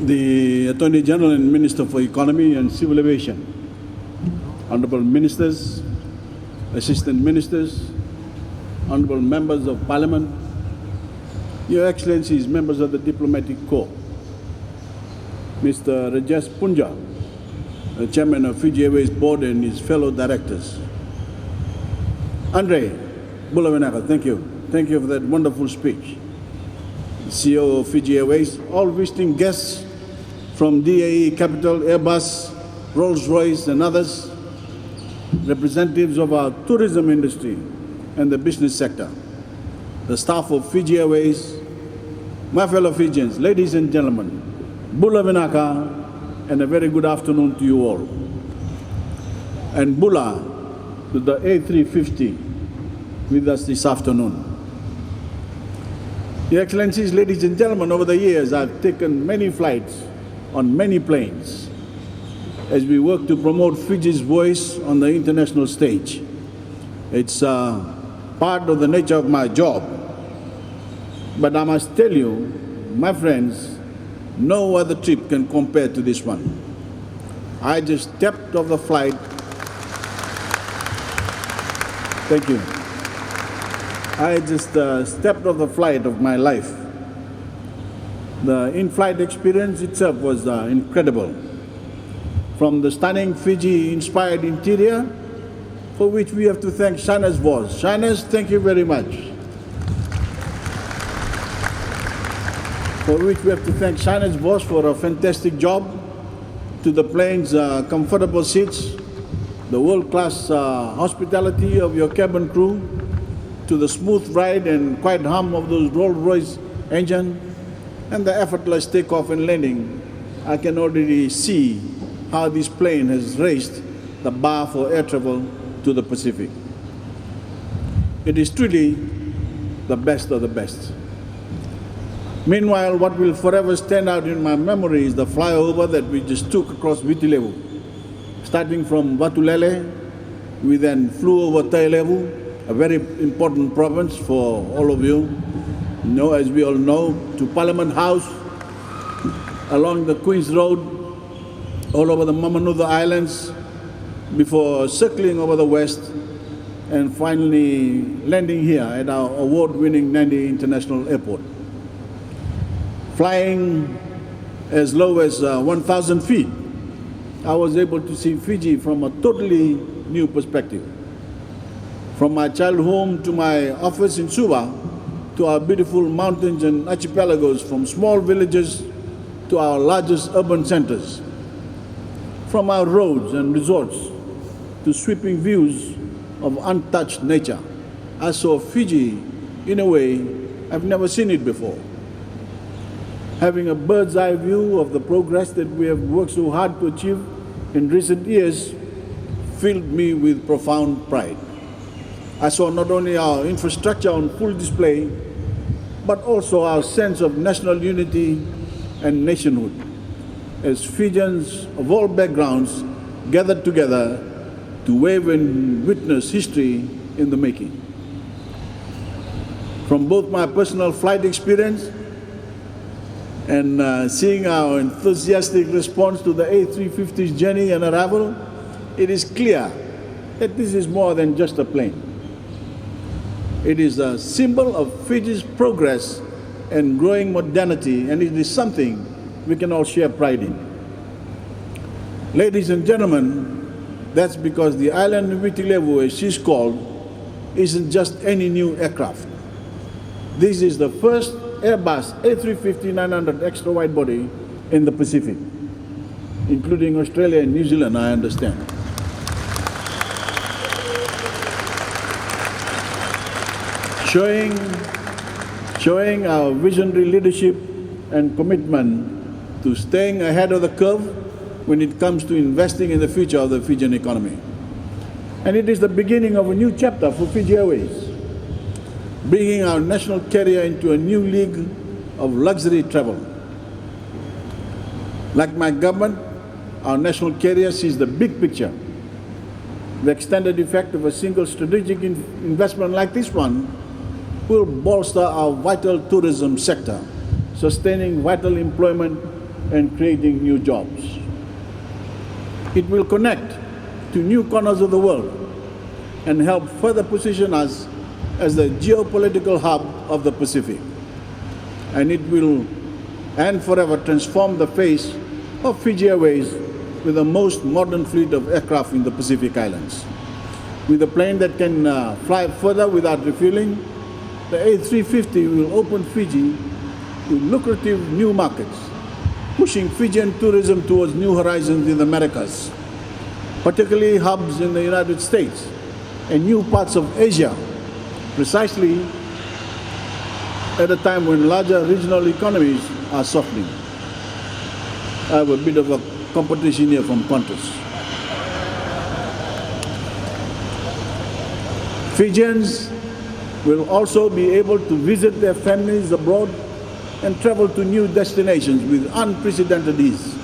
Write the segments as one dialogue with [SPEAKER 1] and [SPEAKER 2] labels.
[SPEAKER 1] The Attorney General and Minister for Economy and Civil Aviation, Honourable Ministers, Assistant Ministers, Honourable Members of Parliament, Your Excellencies, Members of the Diplomatic Corps, Mr. Rajesh Punja, the Chairman of Fiji Airways Board and his fellow directors. Andre Bulavinaka, thank you. Thank you for that wonderful speech. CEO of Fiji Airways, all visiting guests from DAE, Capital, Airbus, Rolls-Royce and others, representatives of our tourism industry and the business sector, the staff of Fiji Airways, my fellow Fijians, ladies and gentlemen, Bula Vinaka, and a very good afternoon to you all. And Bula to the A350 with us this afternoon. Your Excellencies, ladies and gentlemen, over the years I've taken many flights on many planes as we work to promote Fiji's voice on the international stage. It's part of the nature of my job. But I must tell you, my friends, no other trip can compare to this one. I just stepped off the flight. Thank you. I just stepped off the flight of my life. The in-flight experience itself was incredible. From the stunning Fiji-inspired interior, for which we have to thank Shana's boss. Shana's, thank you very much. For which we have to thank Shana's boss for a fantastic job, to the plane's comfortable seats, the world-class hospitality of your cabin crew, to the smooth ride and quiet hum of those Rolls-Royce engine, and the effortless takeoff and landing. I can already see how this plane has raised the bar for air travel to the Pacific. It is truly the best of the best. Meanwhile, what will forever stand out in my memory is the flyover that we just took across Viti Levu. Starting from Vatulele, we then flew over Viti Levu, a very important province for all of you. You know, as we all know, to Parliament House, along the Queen's Road, all over the Mamanuca Islands, before circling over the west and finally landing here at our award-winning Nadi International Airport. Flying as low as 1,000 feet, I was able to see Fiji from a totally new perspective. From my childhood home to my office in Suva, to our beautiful mountains and archipelagos, from small villages to our largest urban centers, from our roads and resorts to sweeping views of untouched nature. I saw Fiji in a way I've never seen it before. Having a bird's eye view of the progress that we have worked so hard to achieve in recent years filled me with profound pride. I saw not only our infrastructure on full display, but also our sense of national unity and nationhood, as Fijians of all backgrounds gathered together to wave and witness history in the making. From both my personal flight experience and seeing our enthusiastic response to the A350's journey and arrival, it is clear that this is more than just a plane. It is a symbol of Fiji's progress and growing modernity, and it is something we can all share pride in. Ladies and gentlemen, that's because the island of Viti Levu, as she's called, isn't just any new aircraft. This is the first Airbus A350-900 XWB in the Pacific, including Australia and New Zealand, I understand. Showing our visionary leadership and commitment to staying ahead of the curve when it comes to investing in the future of the Fijian economy. And it is the beginning of a new chapter for Fiji Airways, bringing our national carrier into a new league of luxury travel. Like my government, our national carrier sees the big picture. The extended effect of a single strategic investment like this one will bolster our vital tourism sector, sustaining vital employment and creating new jobs. It will connect to new corners of the world and help further position us as the geopolitical hub of the Pacific. And it will forever transform the face of Fiji Airways with the most modern fleet of aircraft in the Pacific Islands. With a plane that can fly further without refueling, the A350 will open Fiji to lucrative new markets, pushing Fijian tourism towards new horizons in the Americas, particularly hubs in the United States and new parts of Asia, precisely at a time when larger regional economies are softening. I have a bit of a competition here from Qantas. Fijians will also be able to visit their families abroad and travel to new destinations with unprecedented ease,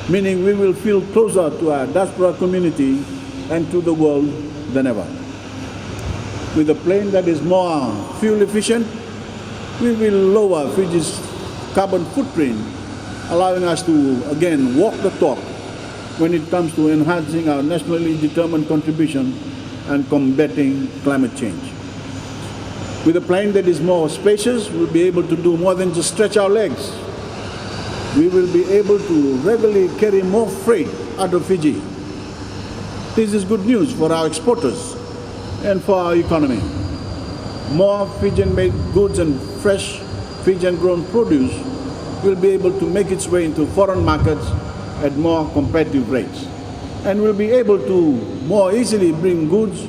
[SPEAKER 1] meaning we will feel closer to our diaspora community and to the world than ever. With a plane that is more fuel efficient, we will lower Fiji's carbon footprint, allowing us to again walk the talk when it comes to enhancing our nationally determined contribution and combating climate change. With a plane that is more spacious, we'll be able to do more than just stretch our legs. We will be able to regularly carry more freight out of Fiji. This is good news for our exporters and for our economy. More Fijian-made goods and fresh Fijian-grown produce will be able to make its way into foreign markets at more competitive rates, and will be able to more easily bring goods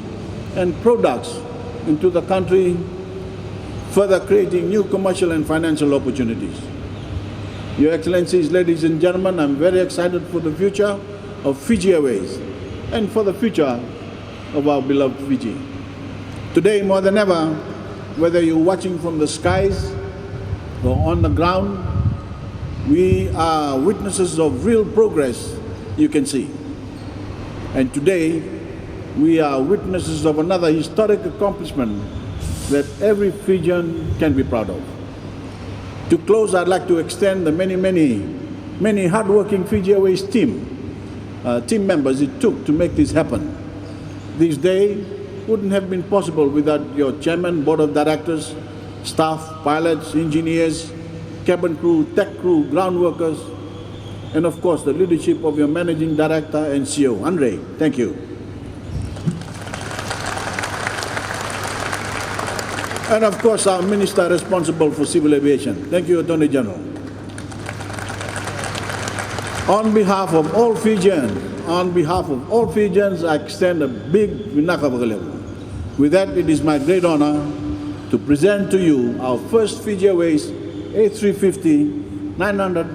[SPEAKER 1] and products into the country, further creating new commercial and financial opportunities. Your Excellencies, ladies and gentlemen, I'm very excited for the future of Fiji Airways and for the future of our beloved Fiji. Today, more than ever, whether you're watching from the skies or on the ground, we are witnesses of real progress you can see. And today, we are witnesses of another historic accomplishment that every Fijian can be proud of. To close, I'd like to extend the many hardworking Fiji Airways team members it took to make this happen. This day wouldn't have been possible without your chairman, board of directors, staff, pilots, engineers, cabin crew, tech crew, ground workers, and of course the leadership of your managing director and CEO, Andre. Thank you. And of course our minister responsible for civil aviation. Thank you, Attorney General. On behalf of all Fijians, I extend a big Voreqe Bainimarama. With that, it is my great honor to present to you our first Fiji Airways A350-900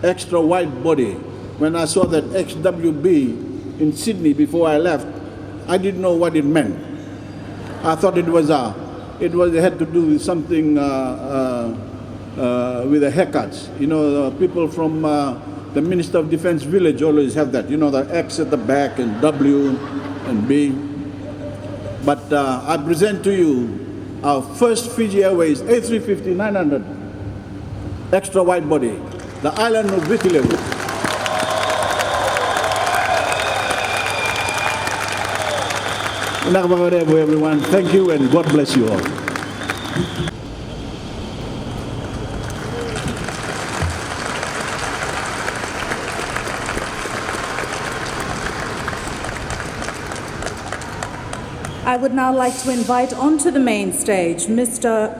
[SPEAKER 1] extra wide body. When I saw that XWB in Sydney before I left, I didn't know what it meant. I thought it had to do with something with the haircuts. You know, people from the Minister of Defense village always have that. You know, the X at the back and W and B. But I present to you our first Fiji Airways A350-900 extra wide body, the island of Viti Levu. Everyone, thank you and God bless you all.
[SPEAKER 2] I would now like to invite onto the main stage Mr.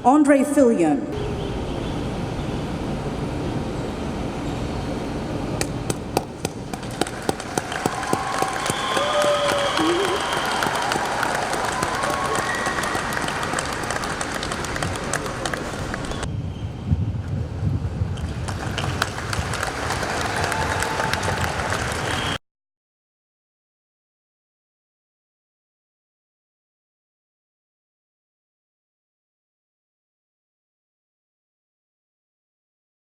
[SPEAKER 2] Andre Filion.